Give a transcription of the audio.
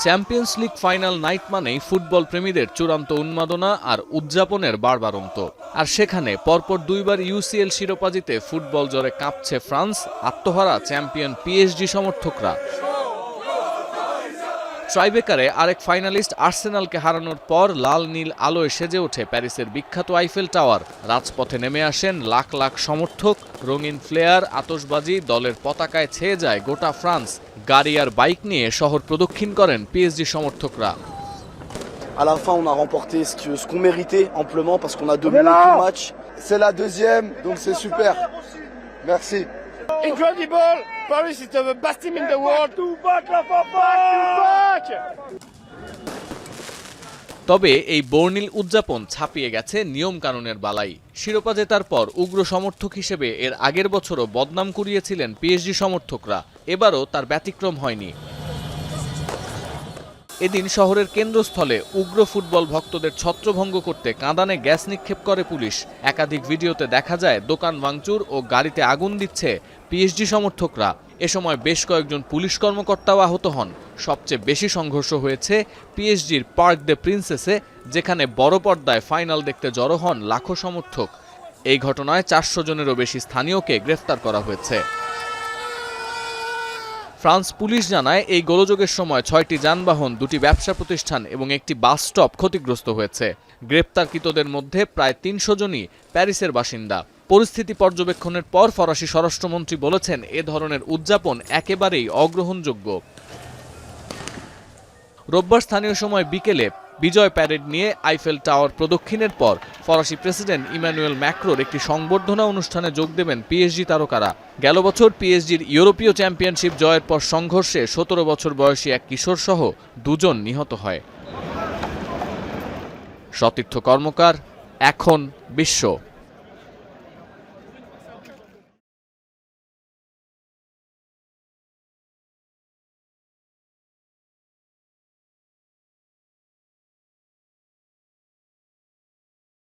Champions league final night মানেই football প্রেমীদের চূড়ান্ত উন্মাদনা আর উদযাপনের বাড়বাড়ন্ত। আর সেখানে পরপর দুইবার ইউসিএল শিরোপা জিতে ফুটবল জ্বরে কাঁপছে ফ্রান্স, আত্মহারা চ্যাম্পিয়ন পিএসজি সমর্থকরা। ট্রাইবেকারে আরেক ফাইনালিস্ট আর্সেনালকে হারানোর পর লাল নীল আলোয় সেজে ওঠে প্যারিসের বিখ্যাত আইফেল টাওয়ার। রাজপথে নেমে আসেন লাখ লাখ সমর্থক, রঙিন ফ্লেয়ার, আতশবাজি, দলের পতাকায় ছেয়ে যায় গোটা ফ্রান্স। গাড়ি আর বাইক নিয়ে শহর প্রদক্ষিণ করেন পিএসজি সমর্থকরা। À la fin, on a remporté ce qu'on méritait amplement parce qu'on a dominé tout le match. C'est la deuxième, donc c'est super. Merci. Incredible! Paris is the best team in the world. Back to back! তবে এই বর্ণিল উদযাপন ছাপিয়ে গেছে নিয়ম কানুনের বালাই। শিরোপা জেতার পর উগ্র সমর্থক হিসেবে এর আগের বছরও বদনাম কুড়িয়েছিলেন পিএসজি সমর্থকরা, এবারও তার ব্যতিক্রম হয়নি। এদিন শহরের কেন্দ্রস্থলে উগ্র ফুটবল ভক্তদের ছত্রভঙ্গ করতে কাঁদানে গ্যাস নিক্ষেপ করে পুলিশ। একাধিক ভিডিওতে দেখা যায় দোকান ভাঙচুর ও গাড়িতে আগুন দিচ্ছে পিএসজি সমর্থকরা। এ সময় বেশ কয়েকজন পুলিশ কর্মকর্তাও আহত হন। সবচেয়ে বেশি সংঘর্ষ হয়েছে পিএসজির পার্ক দ্য প্রিন্সেসে, যেখানে বড় পর্দায় ফাইনাল দেখতে জড়ো হন লাখো সমর্থক। এই ঘটনায় 400 জনেরও বেশি স্থানীয়কে গ্রেফতার করা হয়েছে। ফ্রান্স পুলিশ জানায় এই গোলযোগের সময় 6টি যানবাহন, 2টি ব্যবসা প্রতিষ্ঠান এবং একটি বাস স্টপ ক্ষতিগ্রস্ত হয়েছে। গ্রেপ্তারকৃতদের মধ্যে প্রায় 300 জনই প্যারিসের বাসিন্দা। পরিস্থিতি পর্যবেক্ষণের পর ফরাসি স্বরাষ্ট্রমন্ত্রী বলেছেন, এ ধরনের উদযাপন একেবারেই অগ্রহণযোগ্য। রোববার স্থানীয় সময় বিকেলে বিজয় প্যারেড নিয়ে আইফেল টাওয়ার প্রদক্ষিণের পর ফরাসি প্রেসিডেন্ট ইমানুয়েল ম্যাক্রোর একটি সংবর্ধনা অনুষ্ঠানে যোগ দেবেন পিএসজি তারকারা। গেল বছর পিএসজির ইউরোপীয় চ্যাম্পিয়নশিপ জয়ের পর সংঘর্ষে 17 বছর বয়সী এক কিশোর সহ 2 জন নিহত হয়। সতীর্থ কর্মকার, এখন বিশ্ব।